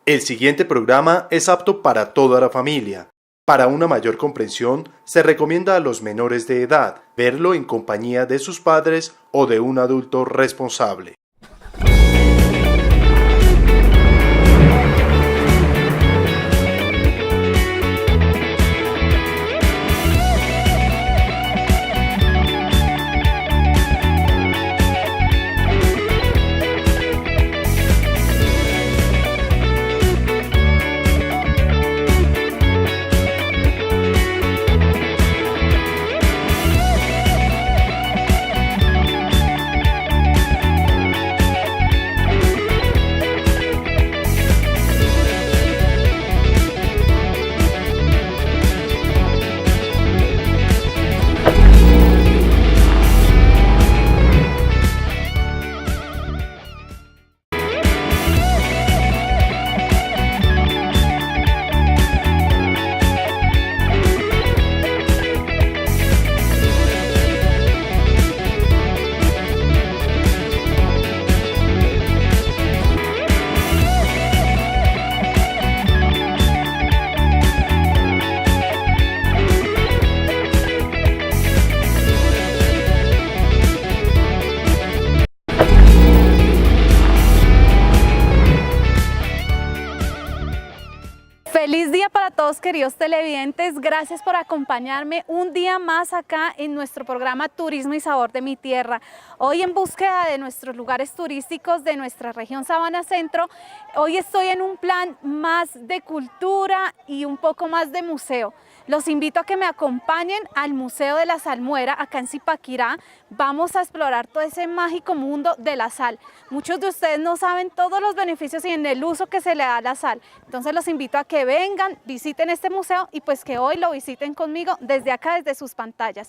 El siguiente programa es apto para toda la familia. Para una mayor comprensión, se recomienda a los menores de edad verlo en compañía de sus padres o de un adulto responsable. Feliz día para todos, queridos televidentes. Gracias por acompañarme un día más acá en nuestro programa Turismo y Sabor de mi Tierra. Hoy en búsqueda de nuestros lugares turísticos de nuestra región Sabana Centro. Hoy estoy en un plan más de cultura y un poco más de museo. Los invito a que me acompañen al Museo de la Salmuera, acá en Zipaquirá. Vamos a explorar todo ese mágico mundo de la sal. Muchos de ustedes no saben todos los beneficios y en el uso que se le da a la sal. Entonces los invito a que vengan, visiten este museo y pues que hoy lo visiten conmigo desde acá, desde sus pantallas.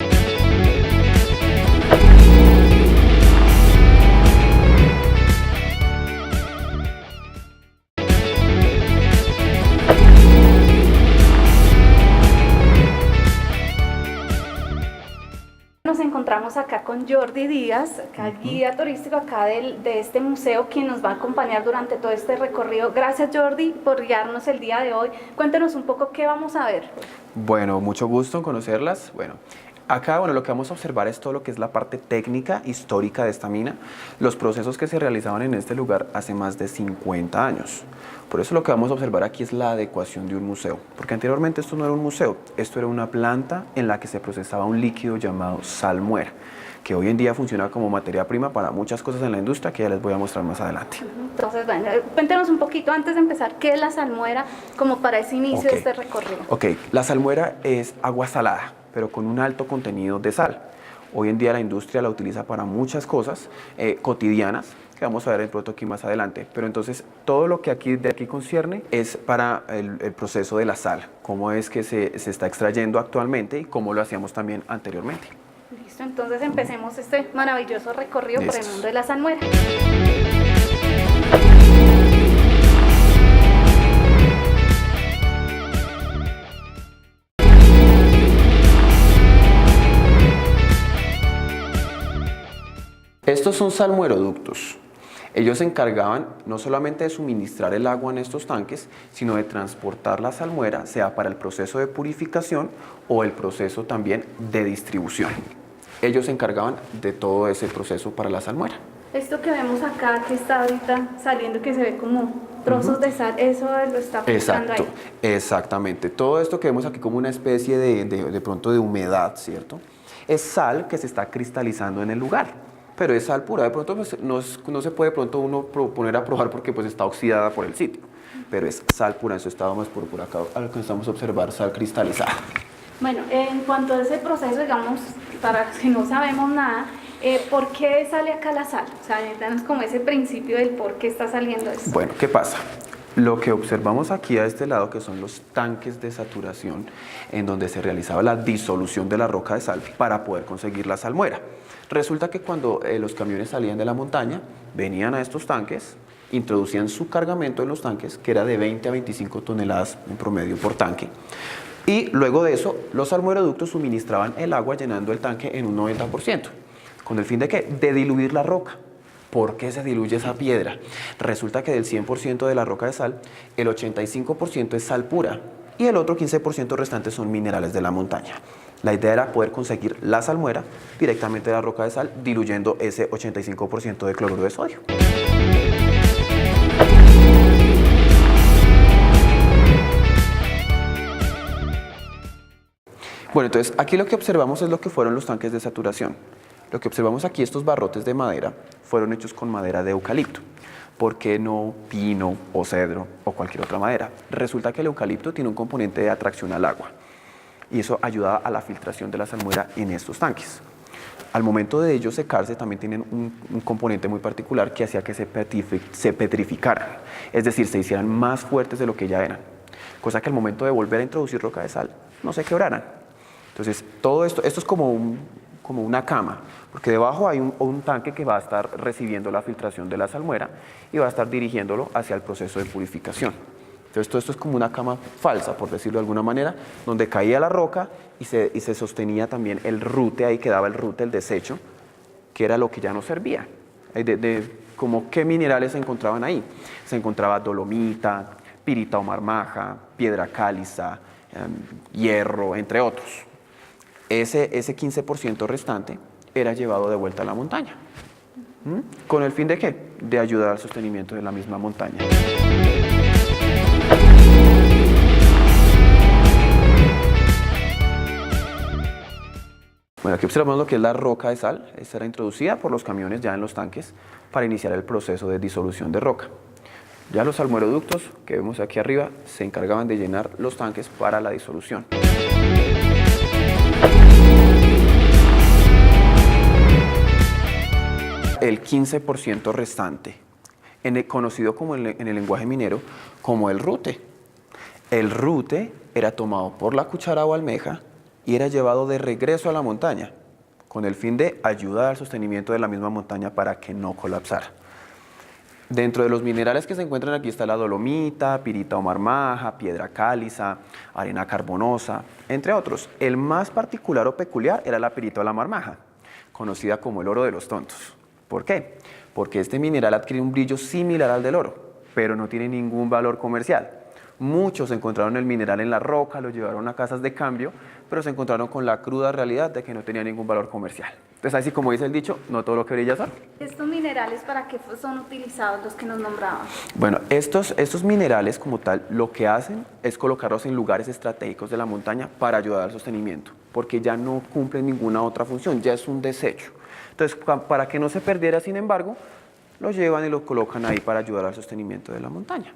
Nos encontramos acá con Jordi Díaz, acá guía turístico acá de este museo, quien nos va a acompañar durante todo este recorrido. Gracias, Jordi, por guiarnos el día de hoy. Cuéntenos un poco qué vamos a ver. Bueno, mucho gusto en conocerlas. Acá lo que vamos a observar es todo lo que es la parte técnica, histórica de esta mina, los procesos que se realizaban en este lugar hace más de 50 años. Por eso lo que vamos a observar aquí es la adecuación de un museo, porque anteriormente esto no era un museo, esto era una planta en la que se procesaba un líquido llamado salmuera, que hoy en día funciona como materia prima para muchas cosas en la industria que ya les voy a mostrar más adelante. Entonces, bueno, cuéntenos un poquito antes de empezar, ¿qué es la salmuera como para ese inicio de este recorrido? La salmuera es agua salada, pero con un alto contenido de sal. Hoy en día la industria la utiliza para muchas cosas cotidianas, que vamos a ver el pronto aquí más adelante. Pero entonces todo lo que de aquí concierne es para el proceso de la sal, cómo es que se está extrayendo actualmente y cómo lo hacíamos también anteriormente. Listo, entonces empecemos este maravilloso recorrido por el mundo de la salmuera. Estos son salmueroductos. Ellos se encargaban no solamente de suministrar el agua en estos tanques, sino de transportar la salmuera, sea para el proceso de purificación o el proceso también de distribución. Ellos se encargaban de todo ese proceso para la salmuera. Esto que vemos acá, que está ahorita saliendo, que se ve como trozos de sal, eso lo está filtrando ahí. Exactamente. Todo esto que vemos aquí como una especie de pronto de humedad, ¿cierto? Es sal que se está cristalizando en el lugar. Pero es sal pura, de pronto pues, no se puede de pronto uno poner a probar porque pues está oxidada por el sitio, pero es sal pura, en su estado más puro. Por acá alcanzamos a observar sal cristalizada. Bueno, en cuanto a ese proceso, digamos, para los que no sabemos nada, ¿por qué sale acá la sal? O sea, danos como ese principio del por qué está saliendo esto. Bueno, ¿qué pasa? Lo que observamos aquí a este lado, que son los tanques de saturación, en donde se realizaba la disolución de la roca de sal para poder conseguir la salmuera. Resulta que cuando los camiones salían de la montaña, venían a estos tanques, introducían su cargamento en los tanques, que era de 20 a 25 toneladas en promedio por tanque. Y luego de eso, los salmueroductos suministraban el agua llenando el tanque en un 90%. ¿Con el fin de qué? De diluir la roca. ¿Por qué se diluye esa piedra? Resulta que del 100% de la roca de sal, el 85% es sal pura y el otro 15% restante son minerales de la montaña. La idea era poder conseguir la salmuera directamente de la roca de sal, diluyendo ese 85% de cloruro de sodio. Bueno, entonces aquí lo que observamos es lo que fueron los tanques de saturación. Lo que observamos aquí, estos barrotes de madera, fueron hechos con madera de eucalipto. ¿Por qué no pino o cedro o cualquier otra madera? Resulta que el eucalipto tiene un componente de atracción al agua y eso ayuda a la filtración de la salmuera en estos tanques. Al momento de ellos secarse también tienen un componente muy particular que hacía que se petrificaran, es decir, se hicieran más fuertes de lo que ya eran, cosa que al momento de volver a introducir roca de sal no se quebraran. Entonces todo esto es como una cama, porque debajo hay un tanque que va a estar recibiendo la filtración de la salmuera y va a estar dirigiéndolo hacia el proceso de purificación. Entonces todo esto es como una cama falsa, por decirlo de alguna manera, donde caía la roca y se sostenía también el rute, ahí quedaba el rute, el desecho, que era lo que ya no servía. Como qué minerales se encontraban ahí. Se encontraba dolomita, pirita o marmaja, piedra caliza, hierro, entre otros. Ese 15% restante era llevado de vuelta a la montaña. ¿Con el fin de qué? De ayudar al sostenimiento de la misma montaña. Bueno, aquí observamos lo que es la roca de sal. Esta era introducida por los camiones ya en los tanques para iniciar el proceso de disolución de roca. Ya los salmueroductos que vemos aquí arriba se encargaban de llenar los tanques para la disolución. El 15% restante, conocido como en el lenguaje minero como el rute. El rute era tomado por la cuchara o almeja y era llevado de regreso a la montaña con el fin de ayudar al sostenimiento de la misma montaña para que no colapsara. Dentro de los minerales que se encuentran aquí está la dolomita, pirita o marmaja, piedra caliza, arena carbonosa, entre otros. El más particular o peculiar era la pirita o la marmaja, conocida como el oro de los tontos. ¿Por qué? Porque este mineral adquiere un brillo similar al del oro, pero no tiene ningún valor comercial. Muchos encontraron el mineral en la roca, lo llevaron a casas de cambio, pero se encontraron con la cruda realidad de que no tenía ningún valor comercial. Entonces, así como dice el dicho, no todo lo que brilla es oro. ¿Estos minerales para qué son utilizados los que nos nombraban? Bueno, estos minerales como tal, lo que hacen es colocarlos en lugares estratégicos de la montaña para ayudar al sostenimiento, porque ya no cumplen ninguna otra función, ya es un desecho. Entonces, para que no se perdiera, sin embargo, lo llevan y lo colocan ahí para ayudar al sostenimiento de la montaña.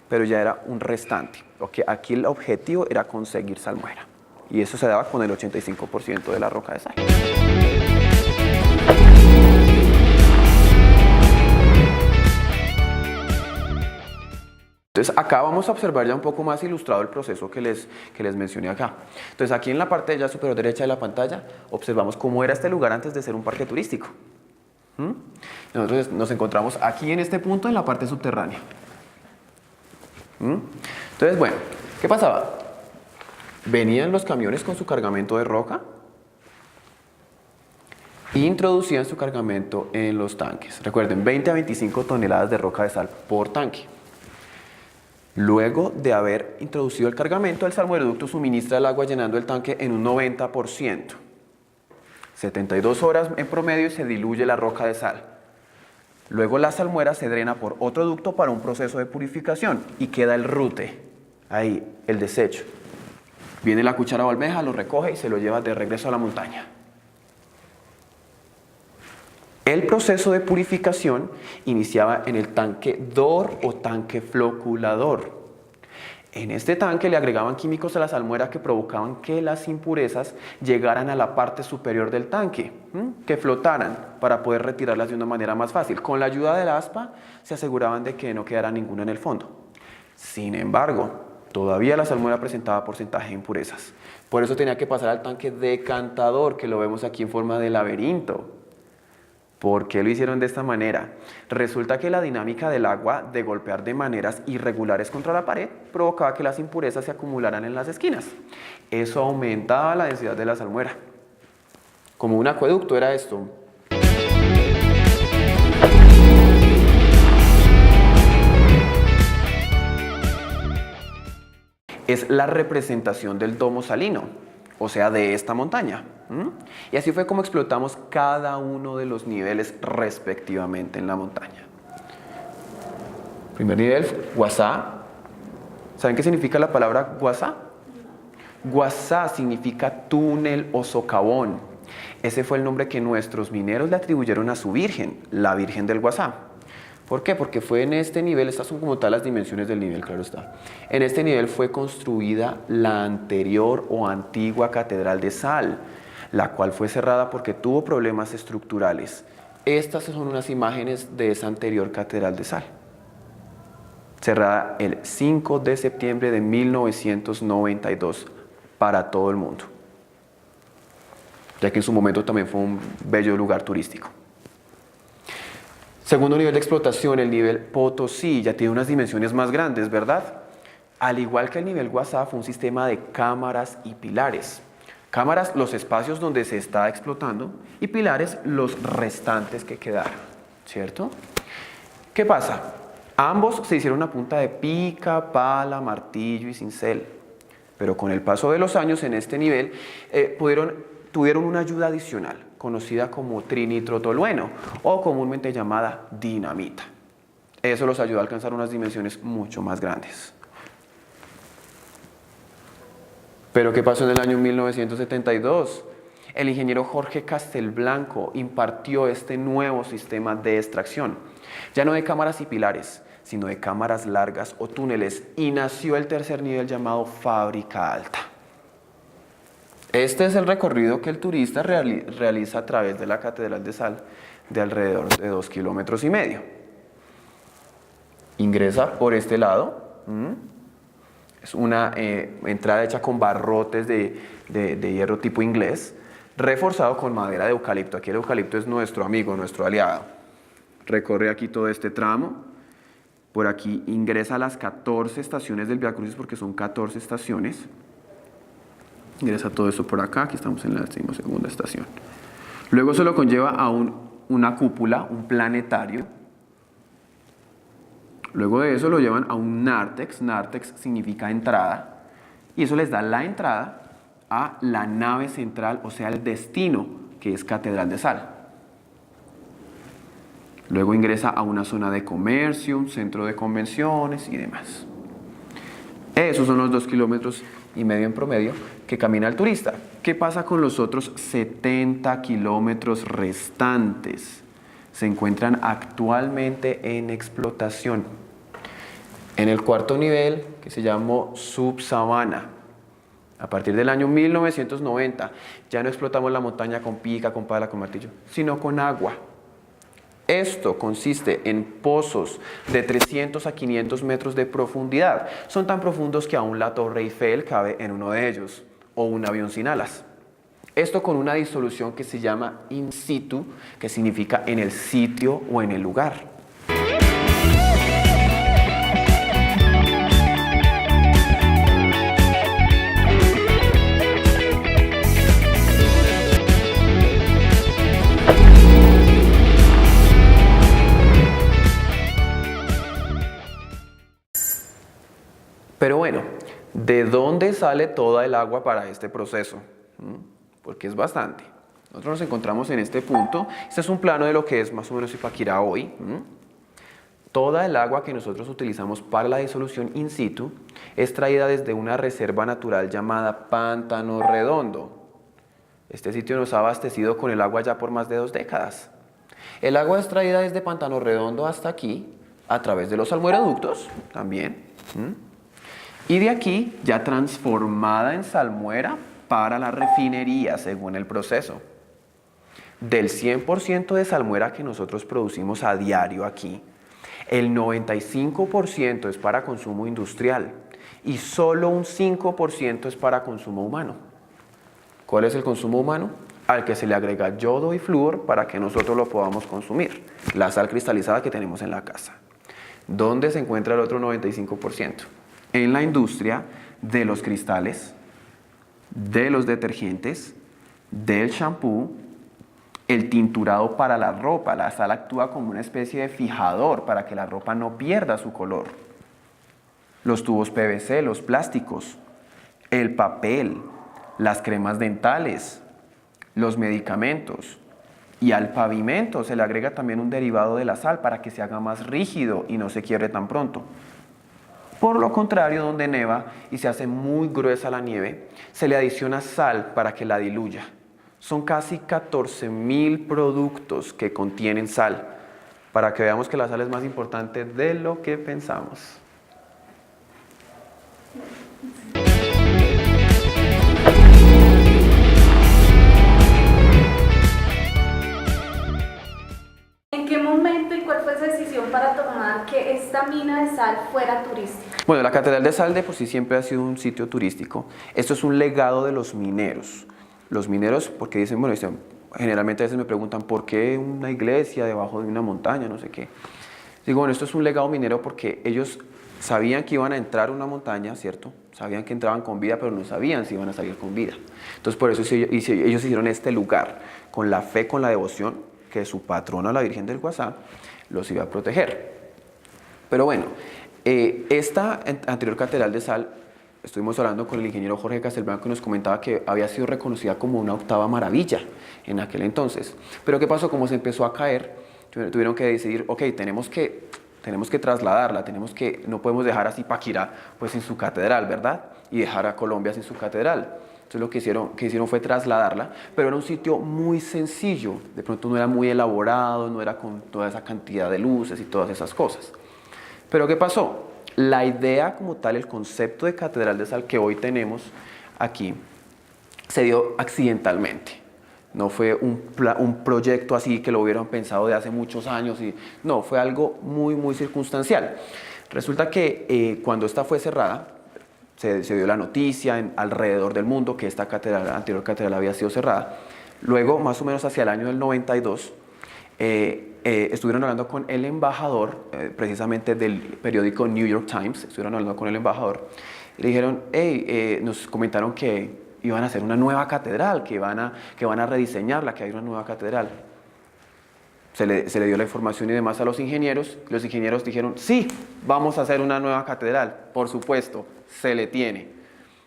Pero ya era un restante. Aquí el objetivo era conseguir salmuera. Y eso se daba con el 85% de la roca de sal. Entonces acá vamos a observar ya un poco más ilustrado el proceso que les mencioné acá. Entonces aquí en la parte ya superior derecha de la pantalla observamos cómo era este lugar antes de ser un parque turístico. Nosotros nos encontramos aquí en este punto en la parte subterránea. Entonces, bueno, ¿qué pasaba? Venían los camiones con su cargamento de roca e introducían su cargamento en los tanques. Recuerden, 20 a 25 toneladas de roca de sal por tanque. Luego de haber introducido el cargamento, el salmueroducto suministra el agua llenando el tanque en un 90%. 72 horas en promedio y se diluye la roca de sal. Luego la salmuera se drena por otro ducto para un proceso de purificación y queda el rute, ahí, el desecho. Viene la cuchara o almeja, lo recoge y se lo lleva de regreso a la montaña. El proceso de purificación iniciaba en el tanque DOR o tanque floculador. En este tanque le agregaban químicos a la salmuera que provocaban que las impurezas llegaran a la parte superior del tanque, que flotaran para poder retirarlas de una manera más fácil. Con la ayuda del aspa se aseguraban de que no quedara ninguna en el fondo. Sin embargo, todavía la salmuera presentaba porcentaje de impurezas. Por eso tenía que pasar al tanque decantador, que lo vemos aquí en forma de laberinto. ¿Por qué lo hicieron de esta manera? Resulta que la dinámica del agua de golpear de maneras irregulares contra la pared provocaba que las impurezas se acumularan en las esquinas. Eso aumentaba la densidad de la salmuera. Como un acueducto era esto. es la representación del domo salino, o sea, de esta montaña. Y así fue como explotamos cada uno de los niveles respectivamente en la montaña. Primer nivel, Guasá. ¿Saben qué significa la palabra Guasá? Guasá significa túnel o socavón. Ese fue el nombre que nuestros mineros le atribuyeron a su virgen, la Virgen del Guasá. ¿Por qué? Porque fue en este nivel, estas son como tal las dimensiones del nivel, claro está. En este nivel fue construida la anterior o antigua Catedral de Sal, la cual fue cerrada porque tuvo problemas estructurales. Estas son unas imágenes de esa anterior Catedral de Sal, cerrada el 5 de septiembre de 1992 para todo el mundo, ya que en su momento también fue un bello lugar turístico. Segundo nivel de explotación, el nivel Potosí, ya tiene unas dimensiones más grandes, ¿verdad? Al igual que el nivel Guasá, fue un sistema de cámaras y pilares. Cámaras, los espacios donde se está explotando, y pilares, los restantes que quedaron, ¿cierto? ¿Qué pasa? Ambos se hicieron a punta de pica, pala, martillo y cincel. Pero con el paso de los años en este nivel, tuvieron una ayuda adicional, conocida como trinitrotolueno o comúnmente llamada dinamita. Eso los ayudó a alcanzar unas dimensiones mucho más grandes. Pero ¿qué pasó en el año 1972? El ingeniero Jorge Castelblanco impartió este nuevo sistema de extracción, ya no de cámaras y pilares, sino de cámaras largas o túneles, y nació el tercer nivel llamado Fábrica Alta. Este es el recorrido que el turista realiza a través de la Catedral de Sal, de alrededor de 2,5 kilómetros. Ingresa por este lado. Es una entrada hecha con barrotes de hierro tipo inglés, reforzado con madera de eucalipto. Aquí el eucalipto es nuestro amigo, nuestro aliado. Recorre aquí todo este tramo. Por aquí ingresa a las 14 estaciones del Vía Crucis, porque son 14 estaciones. Ingresa todo esto por acá, aquí estamos en la 12ª estación. Luego se lo conlleva a una cúpula, un planetario. Luego de eso lo llevan a un nártex. Nártex significa entrada, y eso les da la entrada a la nave central, o sea, el destino, que es Catedral de Sal. Luego ingresa a una zona de comercio, un centro de convenciones y demás. Esos son los 2,5 kilómetros en promedio que camina el turista. ¿Qué pasa con los otros 70 kilómetros restantes? Se encuentran actualmente en explotación. En el cuarto nivel, que se llamó Subsabana, a partir del año 1990, ya no explotamos la montaña con pica, con pala, con martillo, sino con agua. Esto consiste en pozos de 300 a 500 metros de profundidad. Son tan profundos que aún la Torre Eiffel cabe en uno de ellos, o un avión sin alas. Esto con una disolución que se llama in situ, que significa en el sitio o en el lugar. Pero bueno, ¿de dónde sale toda el agua para este proceso? Porque es bastante. Nosotros nos encontramos en este punto. Este es un plano de lo que es más o menos Ipaquirá hoy. Toda el agua que nosotros utilizamos para la disolución in situ es traída desde una reserva natural llamada Pantano Redondo. Este sitio nos ha abastecido con el agua ya por más de 2 décadas. El agua es traída desde Pantano Redondo hasta aquí, a través de los salmueraductos también. Y de aquí ya transformada en salmuera para la refinería según el proceso. Del 100% de salmuera que nosotros producimos a diario aquí, el 95% es para consumo industrial y solo un 5% es para consumo humano. ¿Cuál es el consumo humano? Al que se le agrega yodo y flúor para que nosotros lo podamos consumir, la sal cristalizada que tenemos en la casa. ¿Dónde se encuentra el otro 95%? En la industria de los cristales, de los detergentes, del champú, el tinturado para la ropa. La sal actúa como una especie de fijador para que la ropa no pierda su color. los tubos PVC, los plásticos, el papel, las cremas dentales, los medicamentos. Y al pavimento se le agrega también un derivado de la sal para que se haga más rígido y no se quiebre tan pronto. Por lo contrario, donde neva y se hace muy gruesa la nieve, se le adiciona sal para que la diluya. Son casi 14.000 productos que contienen sal, para que veamos que la sal es más importante de lo que pensamos. ¿En qué momento y cuál fue esa decisión para tomar que esta mina de sal fuera turística? Bueno, la Catedral de Sal de por sí siempre ha sido un sitio turístico. Esto es un legado de los mineros. Los mineros, porque dicen, bueno, generalmente a veces me preguntan, ¿por qué una iglesia debajo de una montaña? No sé qué. Digo, bueno, esto es un legado minero porque ellos sabían que iban a entrar a una montaña, ¿cierto? Sabían que entraban con vida, pero no sabían si iban a salir con vida. Entonces, por eso ellos hicieron este lugar, con la fe, con la devoción, que su patrona, la Virgen del Guasá, los iba a proteger. Pero bueno, esta anterior Catedral de Sal, estuvimos hablando con el ingeniero Jorge Castelblanco que nos comentaba que había sido reconocida como una octava maravilla en aquel entonces. Pero ¿qué pasó? Como se empezó a caer, tuvieron que decidir, ok, tenemos que trasladarla, no podemos dejar así Paquirá pues sin su catedral, ¿verdad? Y dejar a Colombia sin su catedral. Entonces lo que hicieron fue trasladarla, pero era un sitio muy sencillo, de pronto no era muy elaborado, no era con toda esa cantidad de luces y todas esas cosas. Pero ¿qué pasó? La idea como tal, el concepto de Catedral de Sal que hoy tenemos aquí, se dio accidentalmente. No fue un proyecto así que lo hubieran pensado de hace muchos años, no, fue algo muy, muy circunstancial. Resulta que cuando esta fue cerrada, se dio la noticia alrededor del mundo que esta anterior catedral había sido cerrada. Luego, más o menos hacia el año del 92, estuvieron hablando con el embajador, precisamente del periódico New York Times, estuvieron hablando con el embajador y le dijeron, hey, nos comentaron que iban a hacer una nueva catedral, que van a rediseñarla, que hay una nueva catedral. Se le dio la información y demás a los ingenieros dijeron, sí, vamos a hacer una nueva catedral, por supuesto, se le tiene.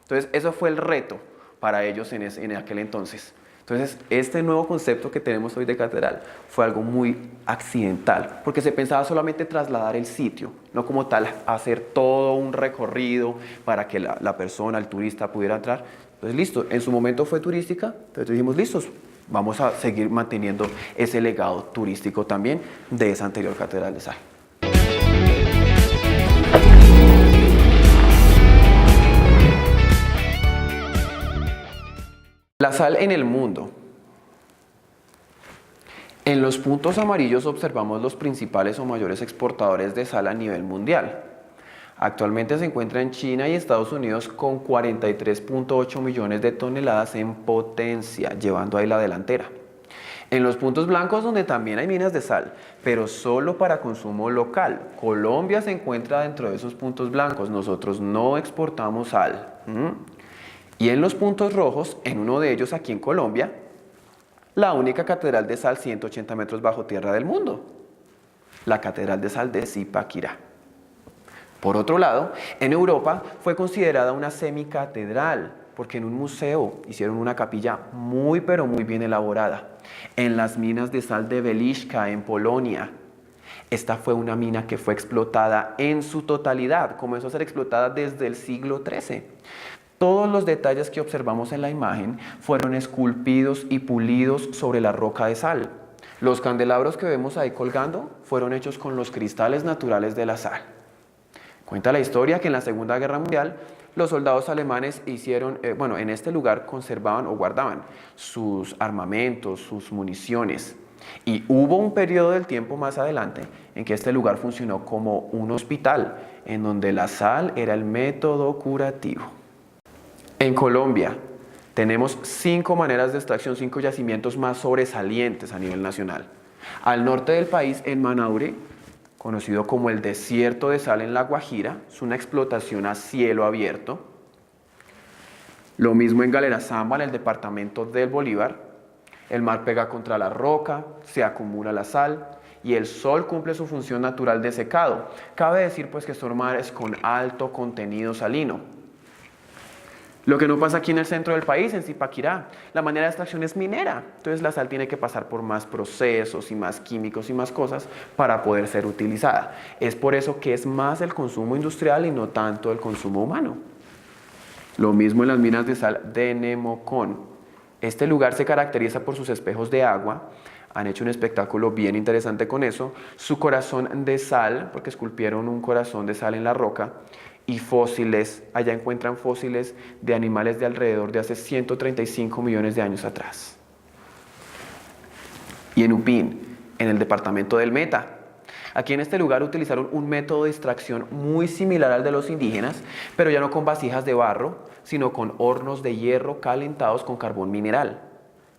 Entonces, eso fue el reto para ellos en aquel entonces. Entonces, este nuevo concepto que tenemos hoy de catedral fue algo muy accidental, porque se pensaba solamente trasladar el sitio, no como tal hacer todo un recorrido para que la persona, el turista pudiera entrar. Entonces, listo, en su momento fue turística, entonces dijimos, listos, vamos a seguir manteniendo ese legado turístico también de esa anterior Catedral de Sal. La sal en el mundo. En los puntos amarillos observamos los principales o mayores exportadores de sal a nivel mundial. Actualmente se encuentra en China y Estados Unidos con 43.8 millones de toneladas en potencia, llevando ahí la delantera. En los puntos blancos, donde también hay minas de sal, pero solo para consumo local. Colombia se encuentra dentro de esos puntos blancos, nosotros no exportamos sal. Y en los puntos rojos, en uno de ellos aquí en Colombia, la única catedral de sal 180 metros bajo tierra del mundo, la Catedral de Sal de Zipaquirá. Por otro lado, en Europa fue considerada una semicatedral, porque en un museo hicieron una capilla muy pero muy bien elaborada. En las minas de sal de Welizka, en Polonia. Esta fue una mina que fue explotada en su totalidad, comenzó a ser explotada desde el siglo XIII. Todos los detalles que observamos en la imagen fueron esculpidos y pulidos sobre la roca de sal. Los candelabros que vemos ahí colgando fueron hechos con los cristales naturales de la sal. Cuenta la historia que en la Segunda Guerra Mundial los soldados alemanes en este lugar conservaban o guardaban sus armamentos, sus municiones. Y hubo un periodo del tiempo más adelante en que este lugar funcionó como un hospital, en donde la sal era el método curativo. En Colombia tenemos 5 maneras de extracción, 5 yacimientos más sobresalientes a nivel nacional. Al norte del país, en Manaure, conocido como el desierto de sal en La Guajira, es una explotación a cielo abierto. Lo mismo en Galerazamba, en el departamento del Bolívar, el mar pega contra la roca, se acumula la sal y el sol cumple su función natural de secado. Cabe decir pues que son mares con alto contenido salino. Lo que no pasa aquí en el centro del país, en Zipaquirá, la manera de extracción es minera, entonces la sal tiene que pasar por más procesos y más químicos y más cosas para poder ser utilizada. Es por eso que es más el consumo industrial y no tanto el consumo humano. Lo mismo en las minas de sal de Nemocón. Este lugar se caracteriza por sus espejos de agua. Han hecho un espectáculo bien interesante con eso. Su corazón de sal, porque esculpieron un corazón de sal en la roca, y fósiles. Allá encuentran fósiles de animales de alrededor de hace 135 millones de años atrás. Y en Upín, en el departamento del Meta. Aquí en este lugar utilizaron un método de extracción muy similar al de los indígenas, pero ya no con vasijas de barro, sino con hornos de hierro calentados con carbón mineral.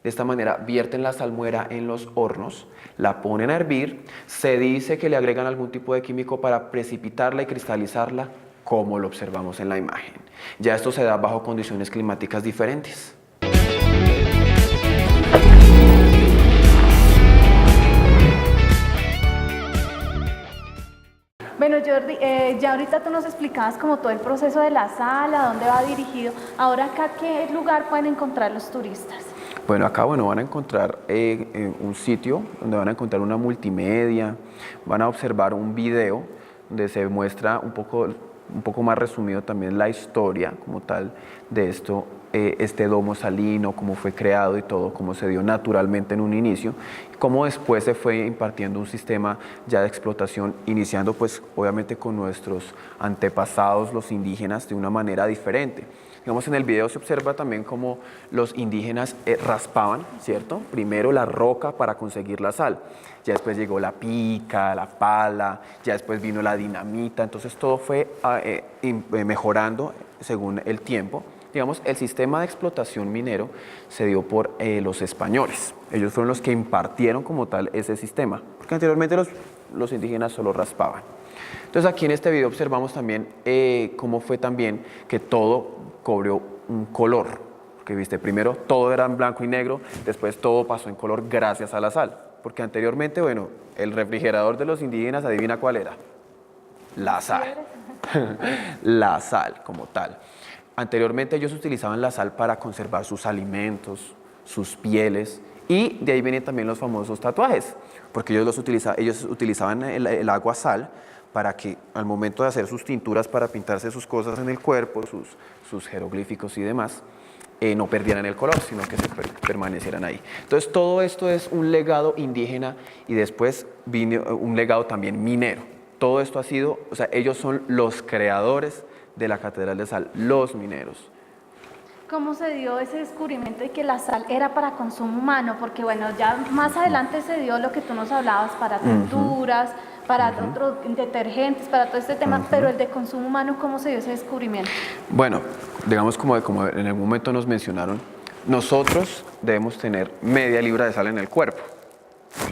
De esta manera vierten la salmuera en los hornos, la ponen a hervir, se dice que le agregan algún tipo de químico para precipitarla y cristalizarla, como lo observamos en la imagen. Ya esto se da bajo condiciones climáticas diferentes. Bueno, Jordi, ya ahorita tú nos explicabas como todo el proceso de la sal, a dónde va dirigido. Ahora acá, ¿qué lugar pueden encontrar los turistas? Bueno, acá van a encontrar un sitio donde van a encontrar una multimedia, van a observar un video donde se muestra un poco más resumido también la historia como tal de esto, este domo salino, cómo fue creado y todo, cómo se dio naturalmente en un inicio, cómo después se fue impartiendo un sistema ya de explotación, iniciando pues obviamente con nuestros antepasados, los indígenas, de una manera diferente. Digamos, en el video se observa también cómo los indígenas raspaban, ¿cierto? Primero la roca para conseguir la sal, ya después llegó la pica, la pala, ya después vino la dinamita, entonces todo fue mejorando según el tiempo. Digamos, el sistema de explotación minero se dio por los españoles. Ellos fueron los que impartieron como tal ese sistema, porque anteriormente los indígenas solo raspaban. Entonces aquí en este video observamos también cómo fue también que todo cobró un color. Porque viste, primero todo era en blanco y negro, después todo pasó en color gracias a la sal. Porque anteriormente, bueno, el refrigerador de los indígenas, ¿adivina cuál era? La sal. La sal como tal. Anteriormente ellos utilizaban la sal para conservar sus alimentos, sus pieles, y de ahí vienen también los famosos tatuajes, porque ellos utilizaban el agua sal para que al momento de hacer sus tinturas para pintarse sus cosas en el cuerpo, sus jeroglíficos y demás, no perdieran el color, sino que permanecieran ahí. Entonces todo esto es un legado indígena y después vino un legado también minero. Todo esto ha sido, o sea, ellos son los creadores de la Catedral de Sal, los mineros. ¿Cómo se dio ese descubrimiento de que la sal era para consumo humano? Porque bueno, ya más adelante se dio lo que tú nos hablabas para tinturas, para otros detergentes, para todo este tema, pero el de consumo humano, ¿cómo se dio ese descubrimiento? Bueno, digamos como en algún momento nos mencionaron, nosotros debemos tener media libra de sal en el cuerpo.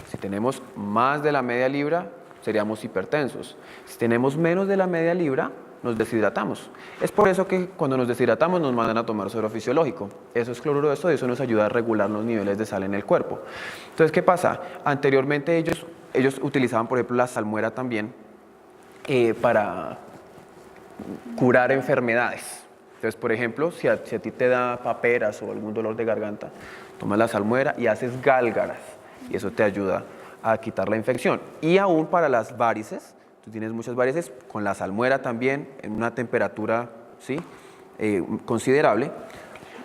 Si tenemos más de la media libra, seríamos hipertensos. Si tenemos menos de la media libra, nos deshidratamos. Es por eso que cuando nos deshidratamos nos mandan a tomar suero fisiológico. Eso es cloruro de sodio y eso nos ayuda a regular los niveles de sal en el cuerpo. Entonces, ¿qué pasa? Anteriormente ellos utilizaban, por ejemplo, la salmuera también para curar enfermedades. Entonces, por ejemplo, si a ti te da paperas o algún dolor de garganta, tomas la salmuera y haces gálgaras y eso te ayuda a quitar la infección. Y aún para las varices, tú tienes muchas varices, con la salmuera también, en una temperatura ¿sí? Considerable,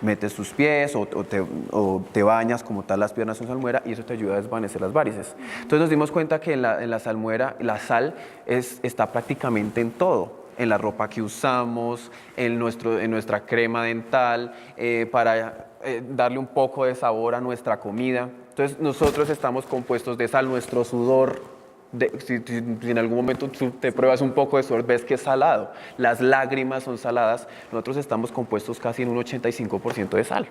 metes tus pies o te bañas como tal las piernas con salmuera y eso te ayuda a desvanecer las varices. Entonces nos dimos cuenta que en la salmuera la sal está prácticamente en todo, en la ropa que usamos, en nuestra crema dental, para darle un poco de sabor a nuestra comida. Entonces nosotros estamos compuestos de sal, nuestro sudor, si en algún momento tú te pruebas un poco de sudor, ves que es salado. Las lágrimas son saladas, nosotros estamos compuestos casi en un 85% de sal.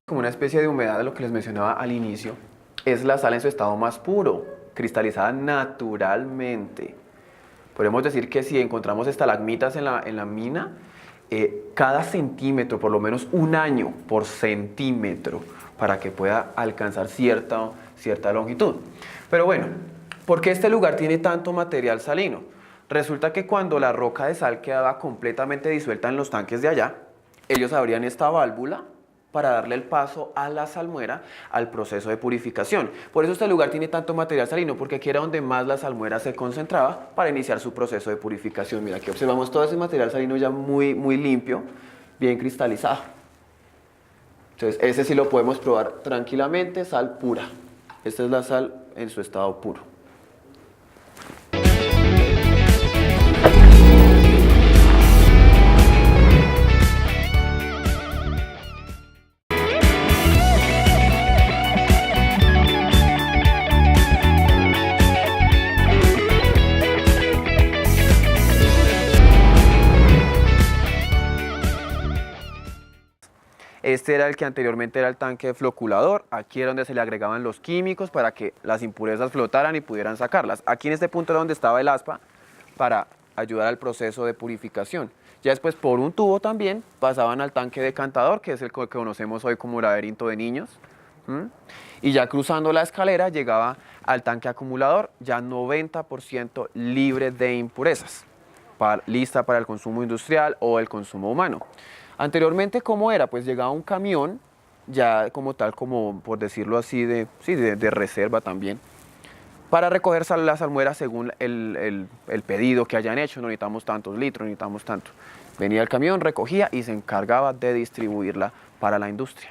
Como una especie de humedad de lo que les mencionaba al inicio, es la sal en su estado más puro, cristalizada naturalmente. Podemos decir que si encontramos estalagmitas en la mina, cada centímetro, por lo menos 1 año por centímetro, para que pueda alcanzar cierta longitud. Pero bueno, ¿por qué este lugar tiene tanto material salino? Resulta que cuando la roca de sal quedaba completamente disuelta en los tanques de allá, ellos abrían esta válvula para darle el paso a la salmuera al proceso de purificación. Por eso este lugar tiene tanto material salino, porque aquí era donde más la salmuera se concentraba para iniciar su proceso de purificación. Mira, aquí observamos todo ese material salino ya muy limpio, bien cristalizado. Entonces, ese sí lo podemos probar tranquilamente, sal pura. Esta es la sal en su estado puro. Este era el que anteriormente era el tanque floculador. Aquí era donde se le agregaban los químicos para que las impurezas flotaran y pudieran sacarlas. Aquí en este punto era donde estaba el aspa para ayudar al proceso de purificación. Ya después por un tubo también pasaban al tanque decantador, que es el que conocemos hoy como laberinto de niños. Y ya cruzando la escalera llegaba al tanque acumulador, ya 90% libre de impurezas, lista para el consumo industrial o el consumo humano. Anteriormente, ¿cómo era? Pues llegaba un camión, ya como tal, como por decirlo así, de reserva también, para recoger la salmuera según el pedido que hayan hecho. No necesitamos tantos litros, necesitamos tanto. Venía el camión, recogía y se encargaba de distribuirla para la industria.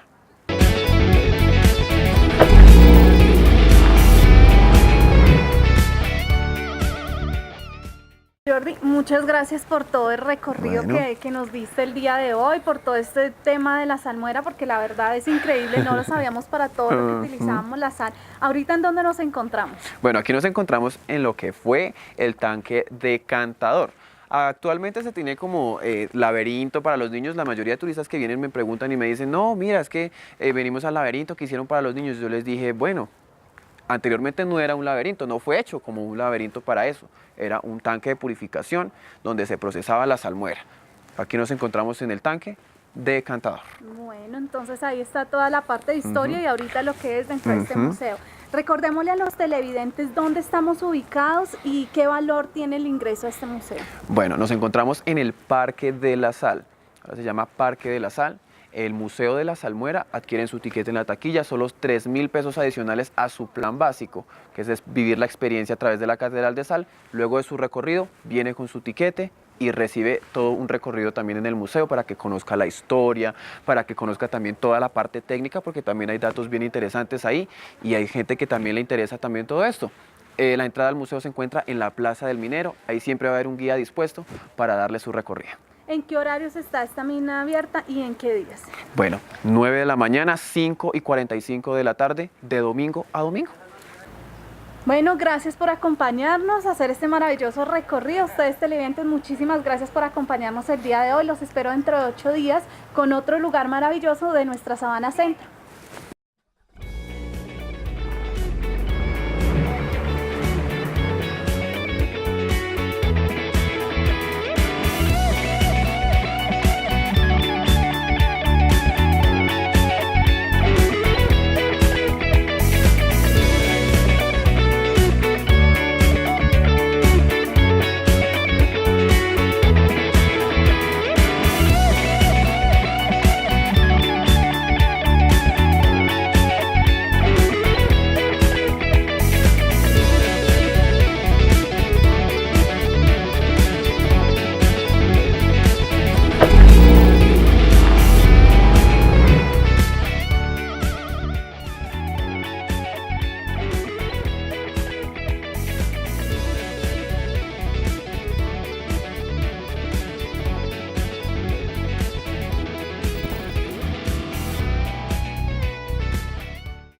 Jordi, muchas gracias por todo el recorrido que nos diste el día de hoy, por todo este tema de la salmuera, porque la verdad es increíble, no lo sabíamos para todo lo que utilizábamos la sal. ¿Ahorita en dónde nos encontramos? Bueno, aquí nos encontramos en lo que fue el tanque decantador. Actualmente se tiene como laberinto para los niños. La mayoría de turistas que vienen me preguntan y me dicen, no, mira, es que venimos al laberinto que hicieron para los niños. Yo les dije, bueno, anteriormente no era un laberinto, no fue hecho como un laberinto para eso. Era un tanque de purificación donde se procesaba la salmuera. Aquí nos encontramos en el tanque decantador. Bueno, entonces ahí está toda la parte de historia y ahorita lo que es dentro de este museo. Recordémosle a los televidentes dónde estamos ubicados y qué valor tiene el ingreso a este museo. Bueno, nos encontramos en el Parque de la Sal. Ahora se llama Parque de la Sal. El Museo de la Salmuera. Adquieren su tiquete en la taquilla, son los 3.000 pesos adicionales a su plan básico, que es vivir la experiencia a través de la Catedral de Sal. Luego de su recorrido, viene con su tiquete y recibe todo un recorrido también en el museo para que conozca la historia, para que conozca también toda la parte técnica, porque también hay datos bien interesantes ahí y hay gente que también le interesa también todo esto. La entrada al museo se encuentra en la Plaza del Minero, ahí siempre va a haber un guía dispuesto para darle su recorrido. ¿En qué horarios está esta mina abierta y en qué días? Bueno, 9 de la mañana, 5:45 de la tarde, de domingo a domingo. Bueno, gracias por acompañarnos a hacer este maravilloso recorrido. Ustedes televidentes, muchísimas gracias por acompañarnos el día de hoy. Los espero dentro de 8 días con otro lugar maravilloso de nuestra Sabana Centro.